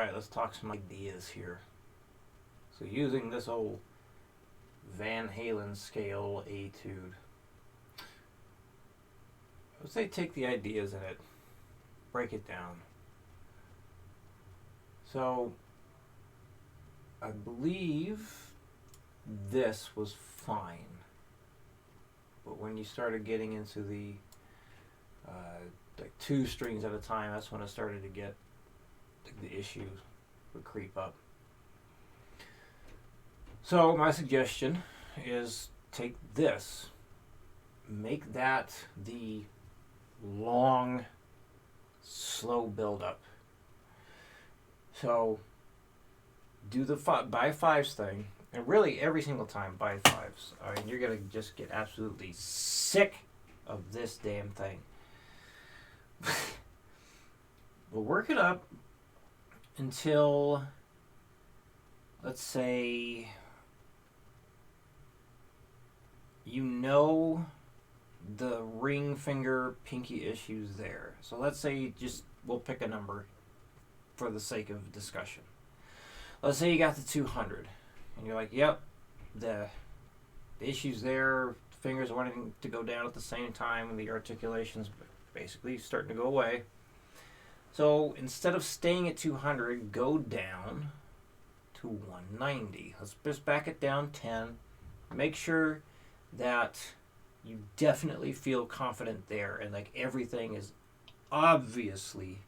Alright, let's talk some ideas here. So using this old Van Halen scale etude, I would say take the ideas in it, break it down. So I believe this was fine, but when you started getting into the like 2 strings at a time, that's when it started to get the issues would creep up. So my suggestion is take this, make that the long, slow build up. So do the buy 5s thing, and really every single time buy 5s. I mean, you're gonna just get absolutely sick of this damn thing. We'll work it up until, let's say, you know the ring finger pinky issues there. So let's say we'll pick a number for the sake of discussion. Let's say you got the 200 and you're like, yep, the issues there, fingers wanting to go down at the same time and the articulation's basically starting to go away. So instead of staying at 200, go down to 190. Let's just back it down 10. Make sure that you definitely feel confident there and like everything is obviously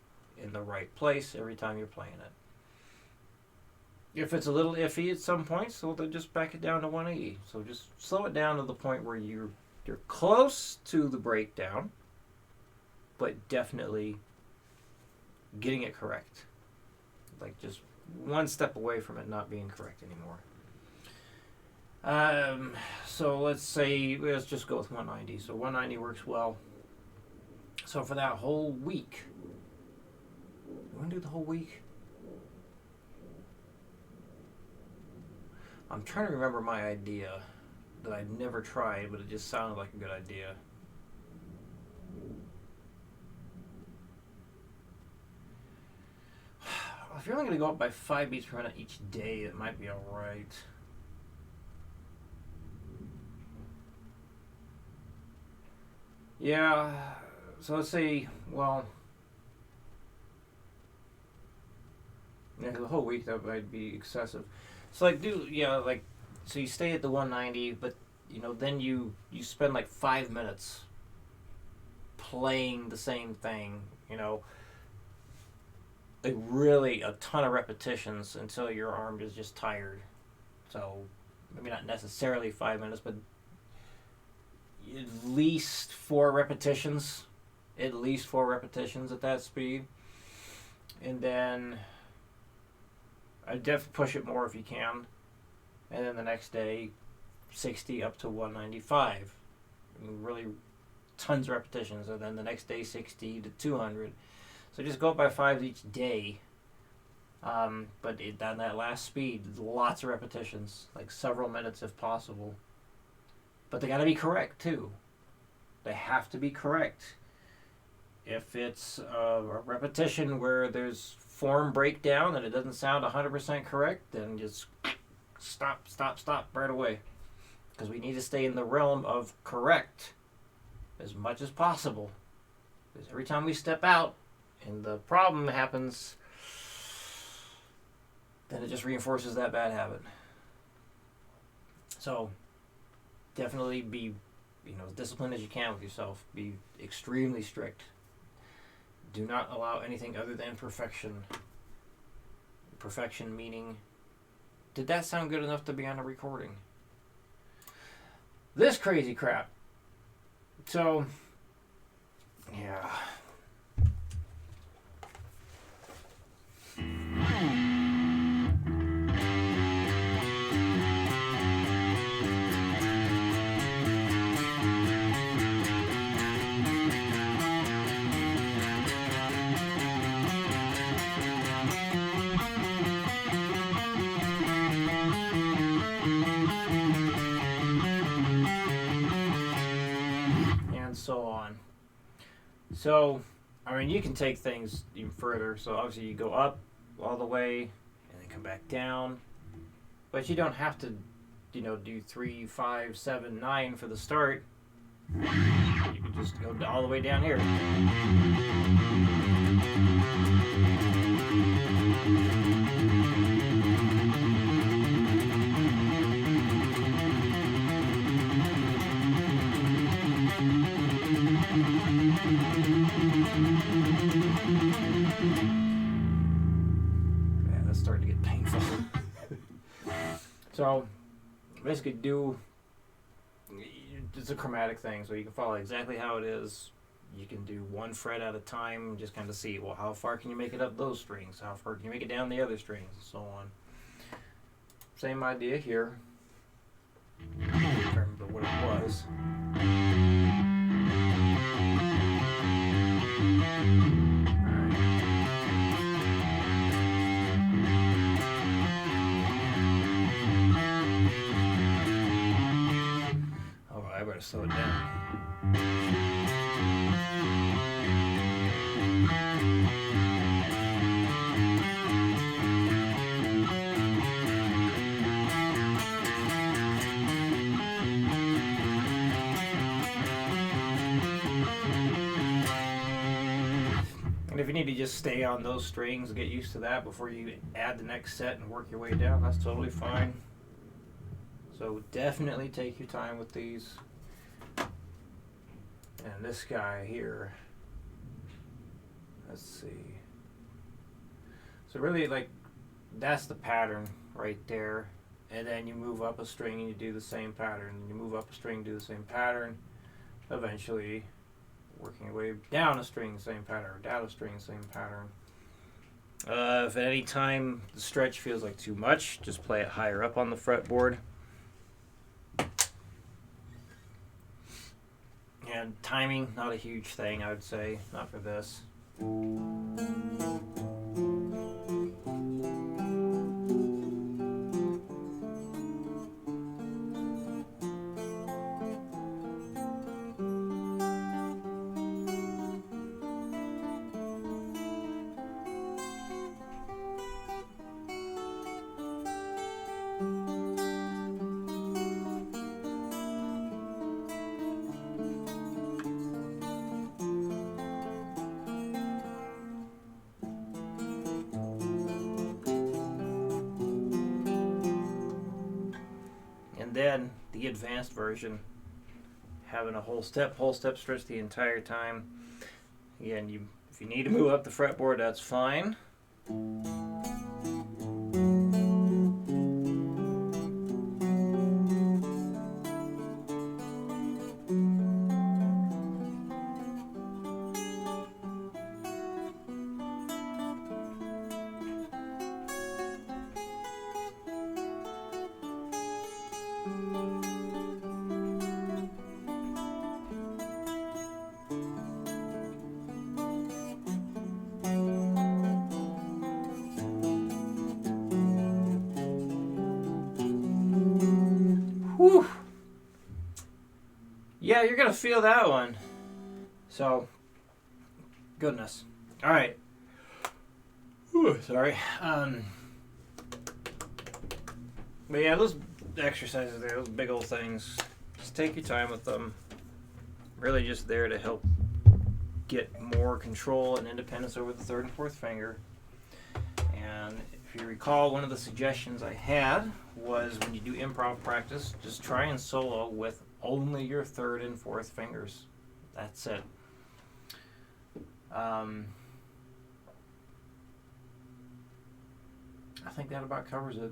in the right place every time you're playing it. If it's a little iffy at some point, so then just back it down to 180. So just slow it down to the point where you're close to the breakdown, but definitely getting it correct. Like just one step away from it not being correct anymore. So let's just go with 190. So 190 works well. So for that whole week, you want to do the whole week? I'm trying to remember my idea that I'd never tried, but it just sounded like a good idea. If you're only going to go up by 5 beats per minute each day, it might be alright. Yeah, so let's say, well, yeah, the whole week that might be excessive. So so you stay at the 190, but then you spend like 5 minutes playing the same thing, like really a ton of repetitions until your arm is just tired. So maybe not necessarily 5 minutes, but at least 4 repetitions. At least 4 repetitions at that speed. And then I'd definitely push it more if you can. And then the next day, 60 up to 195. I mean, really tons of repetitions. And then the next day, 60 to 200. So just go up by 5 each day. But on that last speed, lots of repetitions, like several minutes if possible. But they got to be correct too. They have to be correct. If it's a repetition where there's form breakdown and it doesn't sound 100% correct, then just stop right away. Because we need to stay in the realm of correct as much as possible. Because every time we step out and the problem happens, then it just reinforces that bad habit. So definitely be as disciplined as you can with yourself. Be extremely strict. Do not allow anything other than perfection. Perfection meaning, did that sound good enough to be on a recording? This crazy crap. So, yeah. So on. So, I mean, you can take things even further. So obviously you go up all the way and then come back down. But you don't have to, do 3, 5, 7, 9 for the start. You can just go all the way down here. Man, that's starting to get painful. So, basically it's a chromatic thing, so you can follow exactly how it is. You can do one fret at a time, just kind of see, well, how far can you make it up those strings? How far can you make it down the other strings, and so on. Same idea here. I don't remember what it was. I better slow it down. And if you need to just stay on those strings and get used to that before you add the next set and work your way down, that's totally fine. So definitely take your time with these. And this guy here, let's see. So really, that's the pattern right there. And then you move up a string and you do the same pattern. And you move up a string, do the same pattern. Eventually, working your way down a string, same pattern. Down a string, same pattern. If at any time the stretch feels like too much, just play it higher up on the fretboard. And timing, not a huge thing, I would say. Not for this. And then the advanced version, having a whole step stretch the entire time. Again, if you need to move up the fretboard, that's fine. Whew. Yeah, you're gonna feel that one. So, goodness. All right. Whew, sorry. But yeah, those exercises there, those big old things, just take your time with them. Really just there to help get more control and independence over the third and fourth finger. And if you recall, one of the suggestions I had was when you do improv practice, just try and solo with only your third and fourth fingers. That's it. I think that about covers it.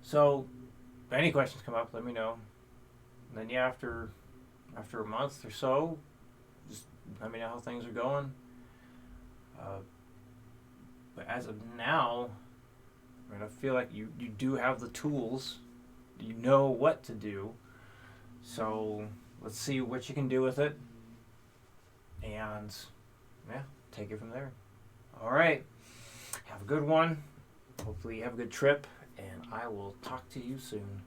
So, if any questions come up, let me know. And then yeah, after a month or so, just let me know how things are going. But as of now, I feel like you do have the tools. You know what to do. So let's see what you can do with it. And yeah, take it from there. All right. Have a good one. Hopefully you have a good trip. And I will talk to you soon.